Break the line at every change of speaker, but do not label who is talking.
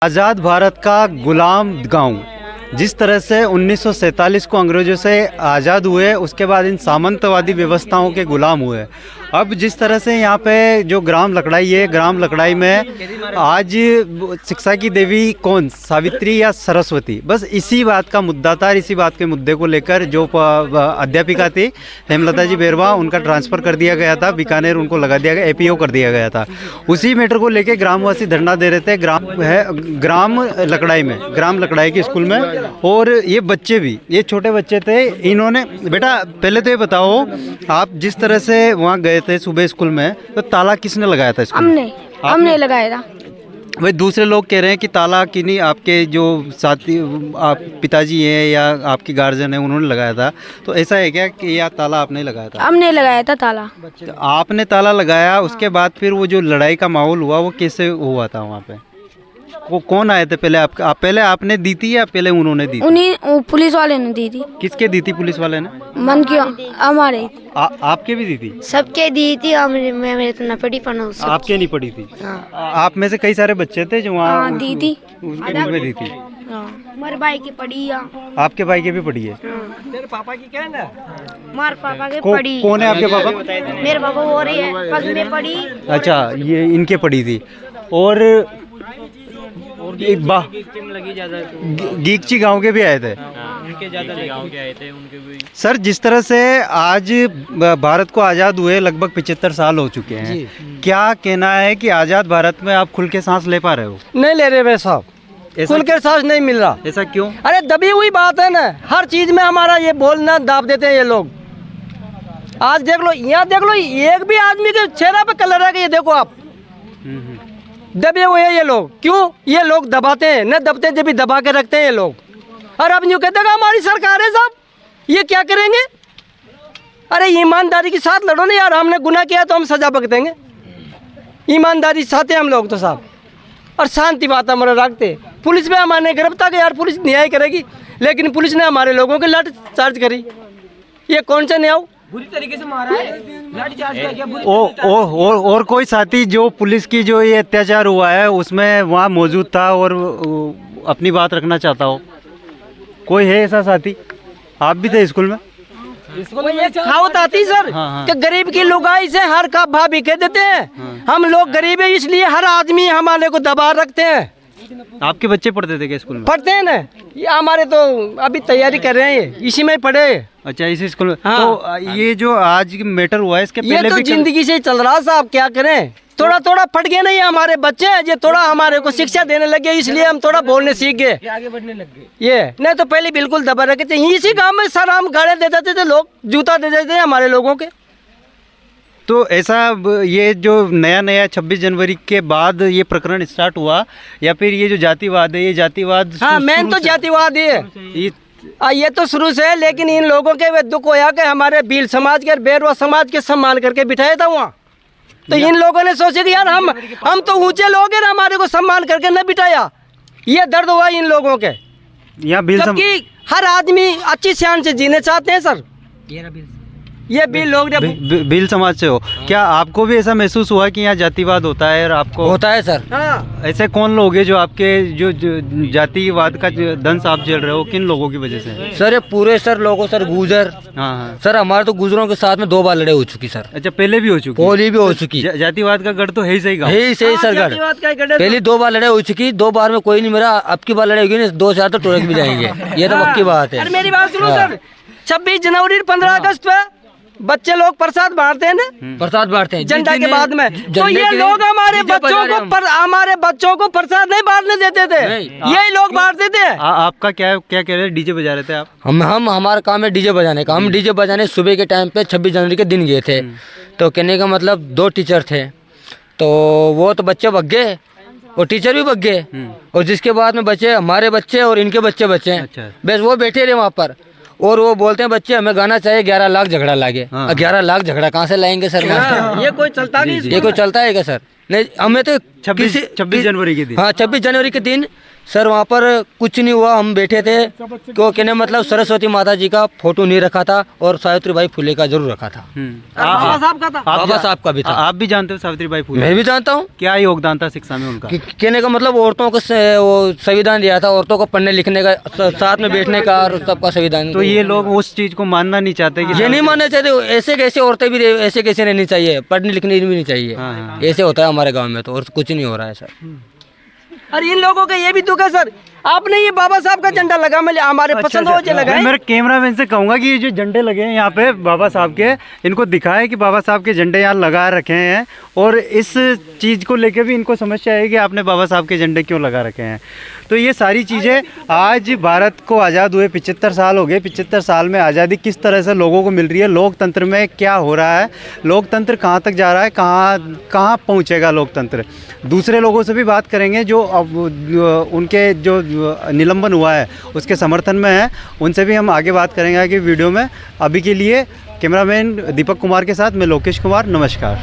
आज़ाद भारत का गुलाम गांव जिस तरह से 1947 को अंग्रेज़ों से आज़ाद हुए, उसके बाद इन सामंतवादी व्यवस्थाओं के गुलाम हुए। अब जिस तरह से यहाँ पे जो ग्राम लकड़ाई है, ग्राम लकड़ाई में आज शिक्षा की देवी कौन, सावित्री या सरस्वती, बस इसी बात का मुद्दा था। इसी बात के मुद्दे को लेकर जो अध्यापिका थी हेमलता जी बेरवा, उनका ट्रांसफ़र कर दिया गया था बीकानेर, उनको लगा दिया गया, एपीओ कर दिया गया था। उसी मैटर को लेकर ग्रामवासी धरना दे रहे थे ग्राम लकड़ाई में, ग्राम लकड़ाई के स्कूल में। और ये बच्चे भी, ये छोटे बच्चे थे, इन्होंने, बेटा पहले तो ये बताओ, आप जिस तरह से वहाँ गए थे सुबह स्कूल में, तो ताला किसने लगाया था स्कूल में?
हमने लगाया था।
भाई दूसरे लोग कह रहे हैं कि ताला किन्हीं आपके जो साथी, आप पिताजी हैं या आपकी गार्जियन है, उन्होंने लगाया था। तो ऐसा है क्या कि या ताला आपने लगाया था?
हमने लगाया था ताला।
तो आपने ताला लगाया, उसके बाद फिर वो जो लड़ाई का माहौल हुआ वो कैसे हुआ था वहाँ पे? वो कौन आए थे पहले? पहले आपने दी थी या पहले उन्होंने दी थी?
उन्हीं पुलिस वाले ने दी थी।
किसके दी थी पुलिस वाले ने?
मन की हमारे।
आपके भी दी थी?
सबके दी थी। मेरे तो न पड़ी पना।
आपके नहीं पड़ी थी?
हाँ।
आप में से कई सारे बच्चे थे जो वहाँ
दी थी,
उनमें दी थी।
हमारे भाई की पड़ी।
आपके भाई के भी पड़ी है?
मेरे पापा की क्या है ना,
हमारे पापा के पड़ी।
कौन है आपके पापा?
मेरे पापा हो रही है, पग में पड़ी।
अच्छा, ये इनके पड़ी थी। और गीगची गांव के भी आए थे?
उनके ज्यादा गाँव के आए थे, उनके भी।
सर, जिस तरह से आज भारत को आज़ाद हुए लगभग 75 साल हो चुके हैं, क्या कहना है कि आज़ाद भारत में आप खुल के सांस ले पा रहे हो?
नहीं ले रहे भाई साहब, खुल के सांस नहीं मिल रहा।
ऐसा क्यों?
अरे दबी हुई बात है ना, हर चीज में हमारा ये बोलना दाब देते हैं ये लोग। आज देख लो, यहाँ देख लो, एक भी आदमी के चेहरा पे कलर है कि ये देखो आप, दबे हुए हैं ये लोग। क्यों? ये लोग दबाते हैं, न दबते जब भी दबा के रखते हैं ये लोग। और अब यूँ कहते हैं हमारी सरकार है साहब, ये क्या करेंगे? अरे ईमानदारी के साथ लड़ो ना यार, हमने गुनाह किया तो हम सजा भुगतेंगे। ईमानदारी चाहते हैं हम लोग तो साहब, और शांति वातावरण रखते। पुलिस में हमारे गिरफ्तार यार, पुलिस न्याय करेगी, लेकिन पुलिस ने हमारे लोगों के लाठी चार्ज करी। ये कौन सा न्याय? बुरी तरीके से मारा है, लाठी चार्ज किया।
और कोई साथी जो पुलिस की जो ये अत्याचार हुआ है उसमें वहाँ मौजूद था और अपनी बात रखना चाहता हो, कोई है ऐसा साथी? आप भी थे स्कूल में?
कहावत आती सर, कि गरीब की लुगाई से हर का भाभी कह देते हैं। हम लोग गरीब है इसलिए हर आदमी हमारे को दबा रखते हैं।
आपके बच्चे पढ़ते थे क्या स्कूल में?
पढ़ते हैं ना, ये हमारे तो अभी तैयारी कर रहे हैं, इसी में पढ़े।
अच्छा, इसी स्कूल में।
हाँ।
तो ये जो आज मैटर हुआ है, इसके
ये
पहले
तो
भी
जिंदगी से चल रहा साहब, क्या करें? थोड़ा थोड़ा फट गए नहीं हमारे बच्चे, ये थोड़ा हमारे को शिक्षा देने लगे, इसलिए हम थोड़ा बोलने सीख गए, आगे बढ़ने लग गए। ये नहीं तो पहले बिल्कुल दबा रखे थे। इसी गांव में सर हम गाड़े दे देते थे, लोग जूता दे देते थे हमारे लोगों के।
तो ऐसा ये जो नया 26 जनवरी के बाद ये प्रकरण स्टार्ट हुआ, या फिर ये जो जातिवाद है, ये जातिवाद?
हाँ, मेन तो जातिवाद है ये तो शुरू से है, लेकिन इन लोगों के वे दुख होया कि हमारे भील समाज के, बेरवा समाज के सम्मान करके बिठाया था वहाँ। तो इन लोगों ने सोचे कि यार हम तो ऊंचे लोग हैं, हमारे को सम्मान करके न बिठाया। ये दर्द हुआ इन लोगों के। जबकि हर आदमी अच्छी शान से जीने चाहते हैं सर। ये भील लोग
भील समाज से हो क्या? आपको भी ऐसा महसूस हुआ कि यहाँ जातिवाद होता है? और आपको
होता है सर? हाँ।
ऐसे कौन लोग हैं जो आपके जो जातिवाद का दंश आप झेल रहे हो, किन लोगों की वजह से?
सर ये पूरे सर लोगों, सर गुजर।
हाँ।
सर हमारे तो गुजरों के साथ में 2 बार लड़ाई हो चुकी सर।
अच्छा, पहले भी हो चुकी?
होली भी हो चुकी।
जातिवाद का गढ़ तो है ही सही
सर गढ़। पहली 2 बार लड़ाई हो चुकी, 2 बार में कोई नहीं मेरा। अब की बार लड़ाई होगी 2-4 तो टोरक भी जाएंगे, ये तो पक्की बात है।
मेरी बात सुनो सर, 26 जनवरी 15 अगस्त पे बच्चे लोग प्रसाद बांटते हैं ना,
प्रसाद बांटते हैं
झंडा के बाद में। तो ये लोग हमारे बच्चों को प्रसाद नहीं बांटने देते थे, यही लोग बांटते थे।
आपका क्या कह रहे हैं? डीजे बजा रहे थे आप?
हम हमारा काम है डीजे बजाने का। हम डीजे बजाने सुबह के टाइम पे 26 जनवरी के दिन गए थे। तो कहने का मतलब 2 टीचर थे, तो वो तो बच्चे भग गए और टीचर भी भग गए, और जिसके बाद में बच्चे, हमारे बच्चे और इनके बच्चे बस वो बैठे रहे वहाँ पर। और वो बोलते हैं बच्चे हमें गाना चाहिए, 11 लाख झगड़ा लागे। 11 लाख झगड़ा कहाँ से लाएंगे सर?
ये कोई चलता नहीं,
ये कोई चलता है क्या सर? नहीं, हमें तो
26 जनवरी के दिन।
हाँ, 26 जनवरी के दिन सर वहाँ पर कुछ नहीं हुआ, हम बैठे थे तो कहने मतलब सरस्वती माता जी का फोटो नहीं रखा था और सावित्रीबाई फुले का जरूर रखा था।
बाबा साहब का था।
बाबा साहब का भी था।
आप भी जानते हो सावित्रीबाई फुले?
मैं भी जानता हूँ।
क्या योगदान था शिक्षा में उनका?
कहने का मतलब औरतों को वो संविधान दिया था, औरतों को पढ़ने लिखने का, साथ में बैठने का और सबका संविधान।
तो ये लोग उस चीज को मानना नहीं चाहते कि
ये नहीं मानना चाहते, ऐसे कैसे औरतें भी ऐसे कैसे रहनी चाहिए, पढ़ने लिखने भी नहीं चाहिए।
हाँ।
ऐसे होता है हमारे गांव में तो, और कुछ नहीं हो रहा है सर।
और इन लोगों का ये भी दुख है सर, आपने ये बाबा साहब का झंडा लगा, मैं हमारे पसंद हो जो लगाए।
मेरे कैमरामैन से कहूंगा कि ये जो झंडे लगे हैं यहाँ पे बाबा साहब के, इनको दिखाए कि बाबा साहब के झंडे यहाँ लगा रखे हैं, और इस चीज़ को लेके भी इनको समस्या है कि आपने बाबा साहब के झंडे क्यों लगा रखे हैं। तो ये सारी चीज़ें, आज भारत को आज़ाद हुए 75 साल हो गए। 75 साल में आज़ादी किस तरह से लोगों को मिल रही है, लोकतंत्र में क्या हो रहा है, लोकतंत्र कहाँ तक जा रहा है, कहाँ पहुँचेगा लोकतंत्र। दूसरे लोगों से भी बात करेंगे जो अब उनके जो निलंबन हुआ है उसके समर्थन में है, उनसे भी हम आगे बात करेंगे आगे वीडियो में। अभी के लिए कैमरामैन दीपक कुमार के साथ मैं लोकेश कुमार, नमस्कार।